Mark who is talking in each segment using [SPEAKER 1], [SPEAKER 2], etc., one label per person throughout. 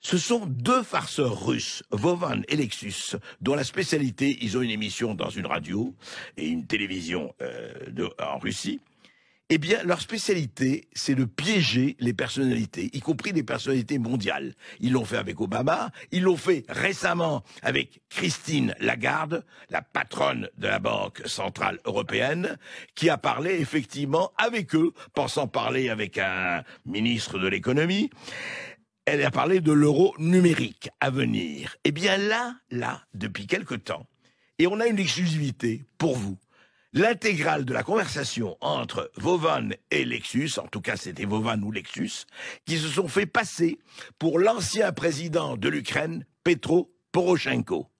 [SPEAKER 1] Ce sont deux farceurs russes, Vovan et Lexus, dont la spécialité, ils ont une émission dans une radio et une télévision en Russie. Eh bien, leur spécialité, c'est de piéger les personnalités, y compris les personnalités mondiales. Ils l'ont fait avec Obama, ils l'ont fait récemment avec Christine Lagarde, la patronne de la Banque Centrale Européenne, qui a parlé effectivement avec eux, pensant parler avec un ministre de l'économie. Elle a parlé de l'euro numérique à venir. Eh bien là, depuis quelque temps, et on a une exclusivité pour vous, l'intégrale de la conversation entre Vovan et Lexus, en tout cas c'était Vovan ou Lexus, qui se sont fait passer pour l'ancien président de l'Ukraine, Petro Poroshenko.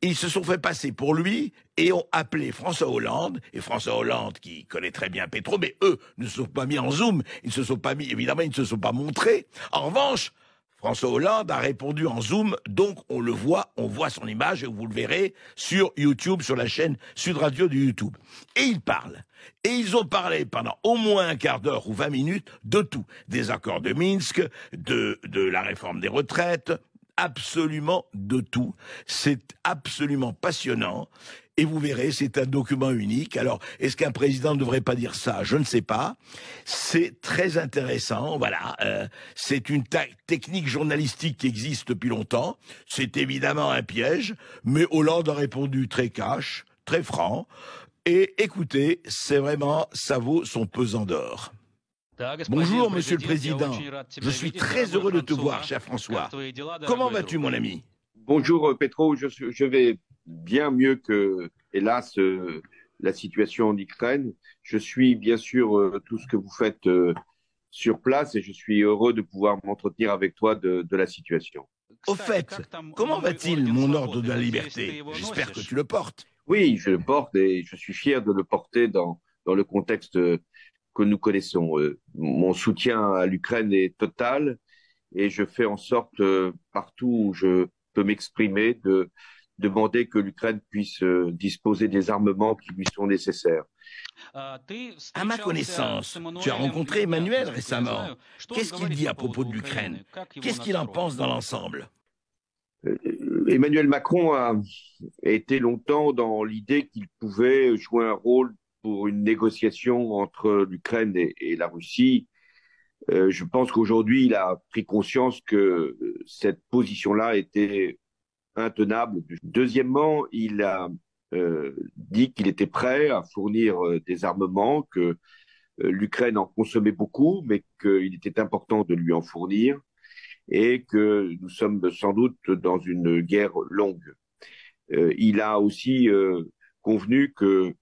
[SPEAKER 1] Ils se sont fait passer pour lui et ont appelé François Hollande, et François Hollande qui connaît très bien Petro, mais eux ne se sont pas mis en zoom, ils ne se sont pas mis, évidemment ils ne se sont pas montrés. En revanche, François Hollande a répondu en zoom, donc on le voit, on voit son image et vous le verrez sur YouTube, sur la chaîne Sud Radio de YouTube. Et ils parlent. Et ils ont parlé pendant au moins un quart d'heure ou 20 minutes de tout. Des accords de Minsk, de la réforme des retraites, absolument de tout. C'est absolument passionnant. Et vous verrez, c'est un document unique. Alors, est-ce qu'un président ne devrait pas dire ça? Je ne sais pas. C'est très intéressant. Voilà. C'est une technique journalistique qui existe depuis longtemps. C'est évidemment un piège. Mais Hollande a répondu très cash, très franc. Et écoutez, c'est vraiment, ça vaut son pesant d'or. Bonjour, Monsieur le Président. Je suis très heureux de te voir, cher François. Comment vas-tu, mon ami?
[SPEAKER 2] Bonjour, Petro. Je vais bien mieux que, hélas, la situation en Ukraine. Je suis bien sûr tout ce que vous faites sur place et je suis heureux de pouvoir m'entretenir avec toi de la situation.
[SPEAKER 1] Au fait, comment va-t-il, mon ordre de la liberté? J'espère que tu le portes.
[SPEAKER 2] Oui, je le porte et je suis fier de le porter dans le contexte que nous connaissons. Mon soutien à l'Ukraine est total et je fais en sorte, partout où je peux m'exprimer, de demander que l'Ukraine puisse disposer des armements qui lui sont nécessaires.
[SPEAKER 1] À ma connaissance, tu as rencontré Emmanuel récemment. Qu'est-ce qu'il dit à propos de l'Ukraine? Qu'est-ce qu'il en pense dans l'ensemble?
[SPEAKER 2] Emmanuel Macron a été longtemps dans l'idée qu'il pouvait jouer un rôle pour une négociation entre l'Ukraine et la Russie. Je pense qu'aujourd'hui, il a pris conscience que cette position-là était intenable. Deuxièmement, il a dit qu'il était prêt à fournir des armements, que l'Ukraine en consommait beaucoup, mais qu'il était important de lui en fournir et que nous sommes sans doute dans une guerre longue. Il a aussi convenu que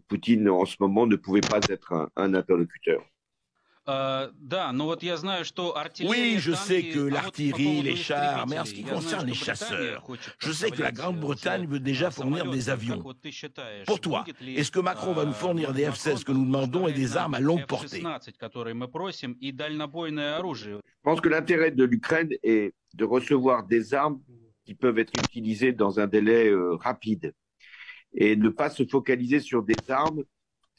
[SPEAKER 2] Poutine, en ce moment, ne pouvait pas être un interlocuteur.
[SPEAKER 1] Oui, je sais que l'artillerie, les chars, mais en ce qui concerne les chasseurs, je sais que la Grande-Bretagne veut déjà fournir des avions. Pour toi, est-ce que Macron va nous fournir des F-16 que nous demandons et des armes à longue portée?
[SPEAKER 2] Je pense que l'intérêt de l'Ukraine est de recevoir des armes qui peuvent être utilisées dans un délai rapide et ne pas se focaliser sur des armes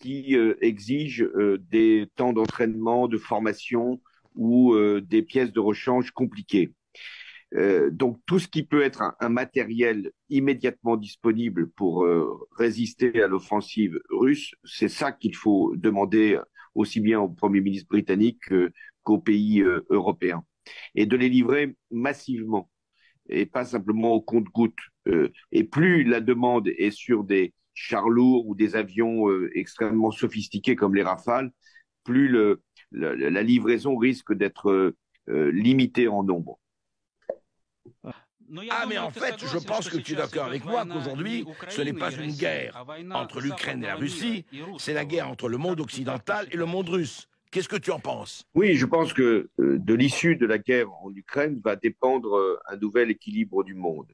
[SPEAKER 2] qui exigent des temps d'entraînement, de formation ou des pièces de rechange compliquées. Donc tout ce qui peut être un matériel immédiatement disponible pour résister à l'offensive russe, c'est ça qu'il faut demander aussi bien au Premier ministre britannique qu'aux pays européens. Et de les livrer massivement et pas simplement au compte-gouttes. Et plus la demande est sur des chars lourds ou des avions extrêmement sophistiqués comme les Rafales, plus la livraison risque d'être limitée en nombre.
[SPEAKER 1] Ah, mais en fait, je pense que tu es d'accord avec moi qu'aujourd'hui, ce n'est pas une guerre entre l'Ukraine et la Russie, c'est la guerre entre le monde occidental et le monde russe. Qu'est-ce que tu en penses?
[SPEAKER 2] Oui, je pense que de l'issue de la guerre en Ukraine va dépendre un nouvel équilibre du monde.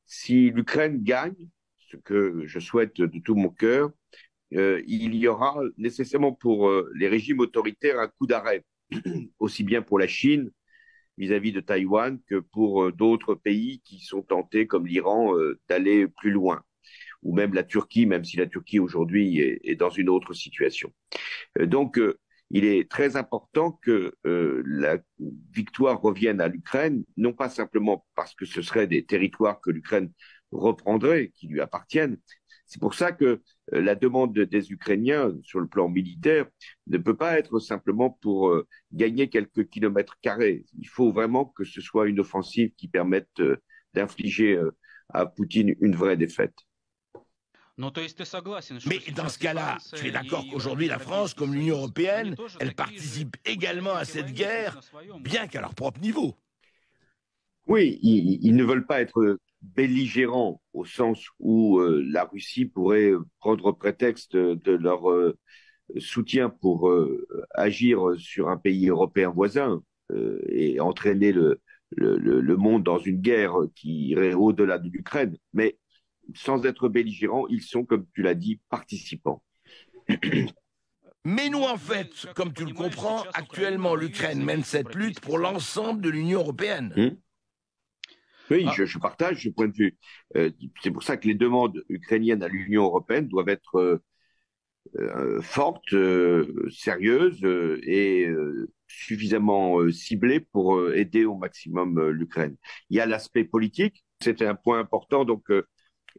[SPEAKER 2] Si l'Ukraine gagne, ce que je souhaite de tout mon cœur, il y aura nécessairement pour les régimes autoritaires un coup d'arrêt, aussi bien pour la Chine vis-à-vis de Taïwan que pour d'autres pays qui sont tentés, comme l'Iran, d'aller plus loin, ou même la Turquie, même si la Turquie aujourd'hui est dans une autre situation. Donc, il est très important que la victoire revienne à l'Ukraine, non pas simplement parce que ce seraient des territoires que l'Ukraine reprendrait, qui lui appartiennent. C'est pour ça que la demande des Ukrainiens sur le plan militaire ne peut pas être simplement pour gagner quelques kilomètres carrés. Il faut vraiment que ce soit une offensive qui permette d'infliger à Poutine une vraie défaite.
[SPEAKER 1] Mais dans ce cas-là, tu es d'accord qu'aujourd'hui la France, comme l'Union européenne, elle participe également à cette guerre, bien qu'à leur propre niveau.
[SPEAKER 2] Oui, ils ne veulent pas être belligérants au sens où la Russie pourrait prendre prétexte de leur soutien pour agir sur un pays européen voisin et entraîner le monde dans une guerre qui irait au-delà de l'Ukraine. Mais sans être belligérants, ils sont, comme tu l'as dit, participants.
[SPEAKER 1] Mais nous, en fait, comme tu le comprends, actuellement, l'Ukraine mène cette lutte pour l'ensemble de l'Union européenne.
[SPEAKER 2] Oui, je partage ce point de vue. C'est pour ça que les demandes ukrainiennes à l'Union européenne doivent être fortes, sérieuses et suffisamment ciblées pour aider au maximum l'Ukraine. Il y a l'aspect politique, c'est un point important. Donc,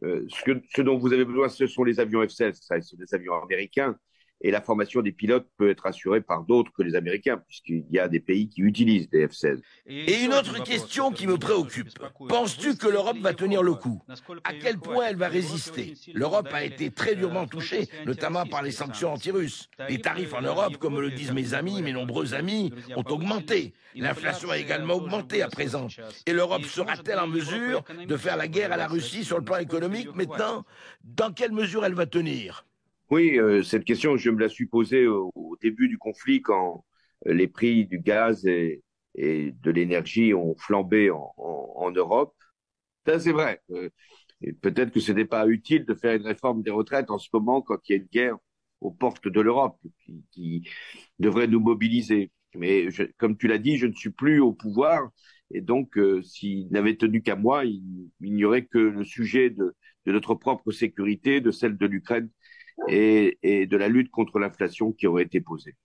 [SPEAKER 2] ce dont vous avez besoin, ce sont les avions F-16, ce sont des avions américains. Et la formation des pilotes peut être assurée par d'autres que les Américains, puisqu'il y a des pays qui utilisent des F-16.
[SPEAKER 1] Et une autre question qui me préoccupe. Penses-tu que l'Europe va tenir le coup? À quel point elle va résister? L'Europe a été très durement touchée, notamment par les sanctions anti-russes. Les tarifs en Europe, comme le disent mes amis, mes nombreux amis, ont augmenté. L'inflation a également augmenté à présent. Et l'Europe sera-t-elle en mesure de faire la guerre à la Russie sur le plan économique maintenant? Dans quelle mesure elle va tenir?
[SPEAKER 2] Oui, cette question, je me la suis posée au début du conflit quand les prix du gaz et de l'énergie ont flambé en Europe. Ça, c'est vrai. Peut-être que ce n'est pas utile de faire une réforme des retraites en ce moment quand il y a une guerre aux portes de l'Europe qui devrait nous mobiliser. Mais comme tu l'as dit, je ne suis plus au pouvoir et donc s'il n'avait tenu qu'à moi, il n'y aurait que le sujet de notre propre sécurité, de celle de l'Ukraine et de la lutte contre l'inflation qui aurait été posée.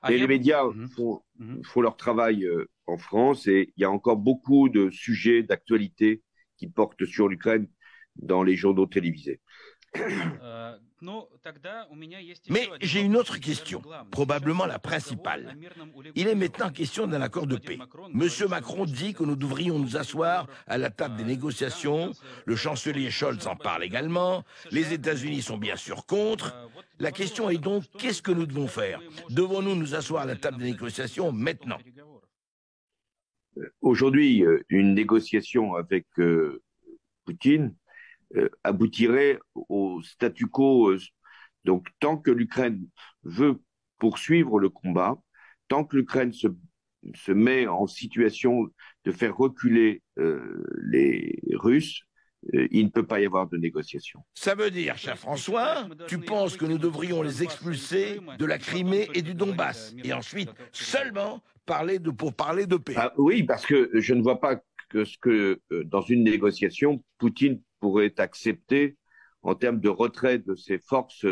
[SPEAKER 2] Et les médias font leur travail en France et il y a encore beaucoup de sujets d'actualité qui portent sur l'Ukraine dans les journaux télévisés.
[SPEAKER 1] Mais j'ai une autre question, probablement la principale. Il est maintenant question d'un accord de paix. Monsieur Macron dit que nous devrions nous asseoir à la table des négociations. Le chancelier Scholz en parle également. Les États-Unis sont bien sûr contre. La question est donc, qu'est-ce que nous devons faire? Devons-nous nous asseoir à la table des négociations maintenant?
[SPEAKER 2] Aujourd'hui, une négociation avec Poutine aboutirait au statu quo. Donc, tant que l'Ukraine veut poursuivre le combat, tant que l'Ukraine se met en situation de faire reculer les Russes, il ne peut pas y avoir de négociation.
[SPEAKER 1] Ça veut dire, cher François, tu penses que nous devrions les expulser de la Crimée et du Donbass, et ensuite seulement pour parler de paix?
[SPEAKER 2] Ah, oui, parce que je ne vois pas que dans une négociation, Poutine pourrait accepter en termes de retrait de ses forces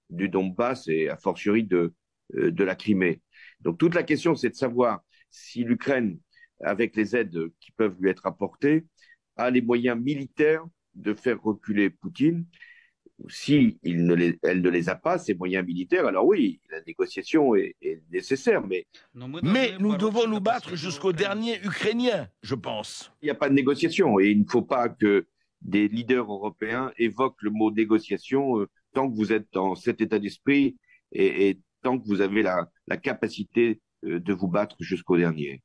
[SPEAKER 2] du Donbass et a fortiori de la Crimée. Donc toute la question, c'est de savoir si l'Ukraine, avec les aides qui peuvent lui être apportées, a les moyens militaires de faire reculer Poutine. Si elle ne les a pas, ces moyens militaires, alors oui, la négociation est nécessaire. Mais
[SPEAKER 1] nous devons nous battre jusqu'au dernier Ukrainien, je pense.
[SPEAKER 2] Il n'y a pas de négociation et il ne faut pas que des leaders européens évoquent le mot négociation tant que vous êtes dans cet état d'esprit et tant que vous avez la capacité de vous battre jusqu'au dernier.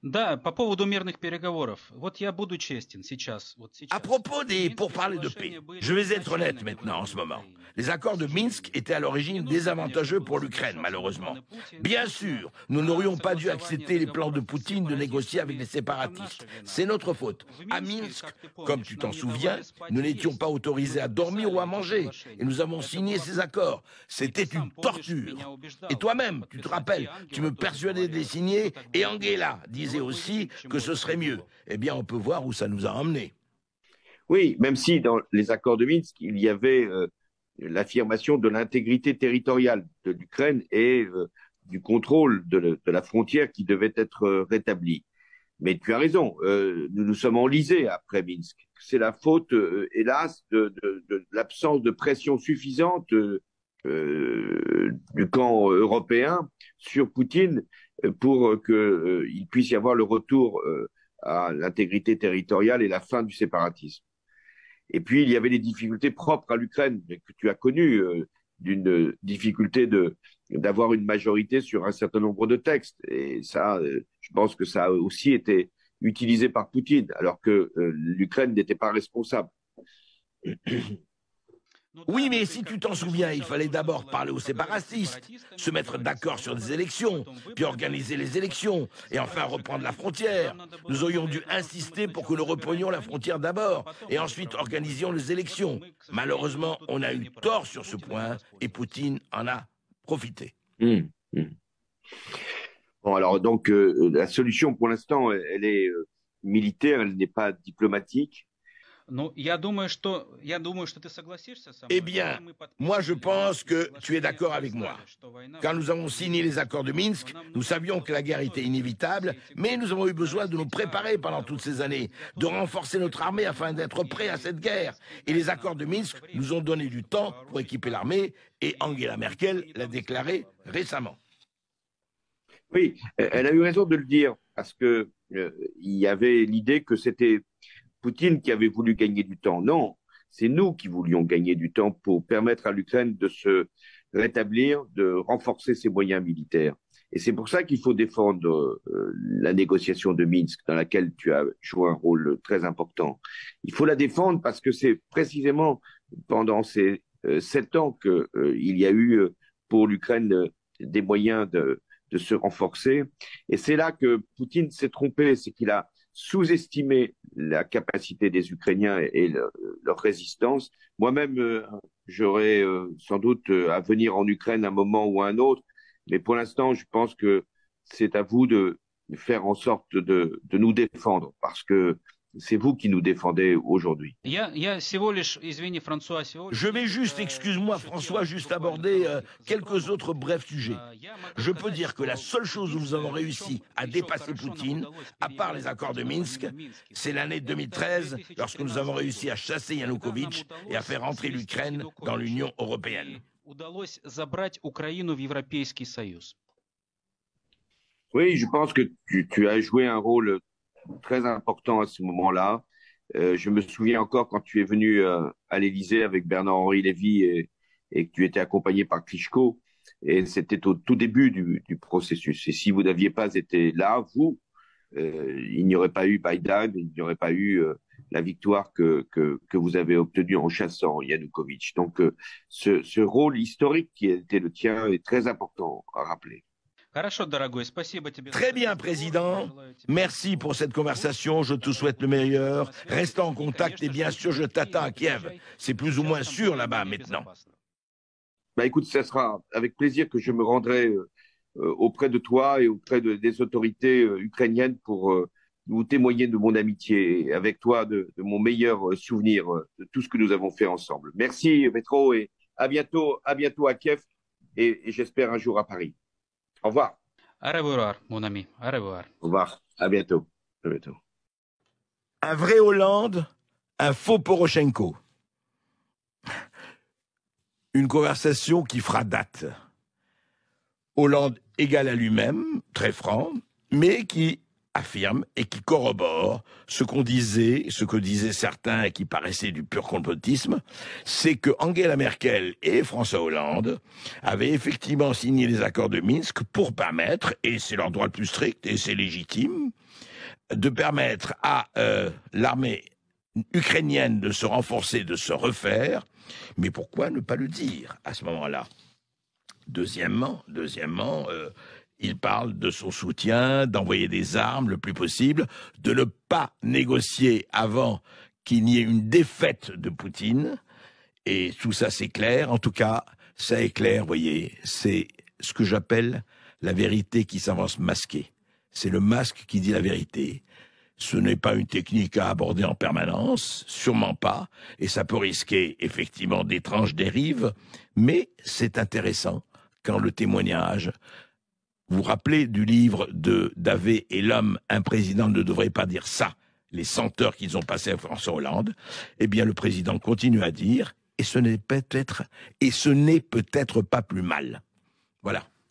[SPEAKER 3] Да, по поводу мирных переговоров. Вот я буду честен сейчас.
[SPEAKER 1] À propos des pourparlers de paix, je vais être honnête maintenant en ce moment. Les accords de Minsk étaient à l'origine désavantageux pour l'Ukraine, malheureusement. Bien sûr, nous n'aurions pas dû accepter les plans de Poutine de négocier avec les séparatistes. C'est notre faute. À Minsk, comme tu t'en souviens, nous n'étions pas autorisés à dormir ou à manger. Et nous avons signé ces accords. C'était une torture. Et toi-même, tu te rappelles, tu me persuadais de les signer et Angela disait aussi que ce serait mieux. Eh bien, on peut voir où ça nous a emmenés.
[SPEAKER 2] Oui, même si dans les accords de Minsk, il y avait l'affirmation de l'intégrité territoriale de l'Ukraine et du contrôle de la frontière qui devait être rétabli. Mais tu as raison, nous nous sommes enlisés après Minsk. C'est la faute, hélas, de l'absence de pression suffisante du camp européen sur Poutine pour qu'il puisse y avoir le retour à l'intégrité territoriale et la fin du séparatisme. Et puis, il y avait les difficultés propres à l'Ukraine, que tu as connues, d'une difficulté d'avoir une majorité sur un certain nombre de textes. Et ça, je pense que ça a aussi été utilisé par Poutine, alors que l'Ukraine n'était pas responsable.
[SPEAKER 1] Oui, mais si tu t'en souviens, il fallait d'abord parler aux séparatistes, se mettre d'accord sur des élections, puis organiser les élections, et enfin reprendre la frontière. Nous aurions dû insister pour que nous reprenions la frontière d'abord, et ensuite organisions les élections. Malheureusement, on a eu tort sur ce point, et Poutine en a profité.
[SPEAKER 2] Bon, alors donc, la solution pour l'instant, elle est militaire, elle n'est pas diplomatique.
[SPEAKER 1] Eh bien, moi je pense que tu es d'accord avec moi. Quand nous avons signé les accords de Minsk, nous savions que la guerre était inévitable, mais nous avons eu besoin de nous préparer pendant toutes ces années, de renforcer notre armée afin d'être prêts à cette guerre. Et les accords de Minsk nous ont donné du temps pour équiper l'armée, et Angela Merkel l'a déclaré récemment.
[SPEAKER 2] Oui, elle a eu raison de le dire, parce que il y avait l'idée que c'était Poutine qui avait voulu gagner du temps. Non, c'est nous qui voulions gagner du temps pour permettre à l'Ukraine de se rétablir, de renforcer ses moyens militaires. Et c'est pour ça qu'il faut défendre la négociation de Minsk, dans laquelle tu as joué un rôle très important. Il faut la défendre parce que c'est précisément pendant ces 7 ans qu'il y a eu pour l'Ukraine des moyens de se renforcer. Et c'est là que Poutine s'est trompé, c'est qu'il a sous-estimé la capacité des Ukrainiens et leur résistance. Moi-même, j'aurais sans doute à venir en Ukraine à un moment ou à un autre, mais pour l'instant, je pense que c'est à vous de faire en sorte de nous défendre, parce que c'est vous qui nous défendez aujourd'hui.
[SPEAKER 1] Je vais juste, excuse-moi François, juste aborder quelques autres brefs sujets. Je peux dire que la seule chose où nous avons réussi à dépasser Poutine, à part les accords de Minsk, c'est l'année 2013, lorsque nous avons réussi à chasser Yanukovych et à faire entrer l'Ukraine dans l'Union européenne.
[SPEAKER 2] Oui, je pense que tu as joué un rôle très important à ce moment-là. Je me souviens encore quand tu es venu à l'Élysée avec Bernard-Henri Lévy et que tu étais accompagné par Klitschko. Et c'était au tout début du processus. Et si vous n'aviez pas été là, il n'y aurait pas eu Biden, il n'y aurait pas eu la victoire que vous avez obtenue en chassant Yanukovych. Donc, ce rôle historique qui a été le tien est très important à rappeler.
[SPEAKER 1] Très bien, Président. Merci pour cette conversation. Je te souhaite le meilleur. Reste en contact et bien sûr, je t'attends à Kiev. C'est plus ou moins sûr là-bas maintenant.
[SPEAKER 2] Bah, écoute, ça sera avec plaisir que je me rendrai auprès de toi et auprès des autorités ukrainiennes pour vous témoigner de mon amitié et avec toi de mon meilleur souvenir de tout ce que nous avons fait ensemble. Merci, Petro, et à bientôt à Kiev et j'espère un jour à Paris. Au revoir.
[SPEAKER 3] Au revoir, mon ami. Au revoir.
[SPEAKER 2] Au revoir. À bientôt. À bientôt.
[SPEAKER 1] Un vrai Hollande, un faux Poroshenko. Une conversation qui fera date. Hollande égal à lui-même, très franc, mais qui affirme et qui corrobore ce que disaient certains et qui paraissait du pur complotisme, c'est que Angela Merkel et François Hollande avaient effectivement signé les accords de Minsk pour permettre, et c'est leur droit le plus strict et c'est légitime, de permettre à l'armée ukrainienne de se renforcer, de se refaire, mais pourquoi ne pas le dire à ce moment-là ? Deuxièmement, il parle de son soutien, d'envoyer des armes le plus possible, de ne pas négocier avant qu'il n'y ait une défaite de Poutine. Et tout ça, c'est clair. En tout cas, ça est clair, vous voyez. C'est ce que j'appelle la vérité qui s'avance masquée. C'est le masque qui dit la vérité. Ce n'est pas une technique à aborder en permanence, sûrement pas, et ça peut risquer effectivement d'étranges dérives, mais c'est intéressant quand le témoignage... Vous vous rappelez du livre de Davé et l'homme, un président ne devrait pas dire ça, les 100 heures qu'ils ont passées à François Hollande. Eh bien, le président continue à dire, et ce n'est peut-être pas plus mal. Voilà.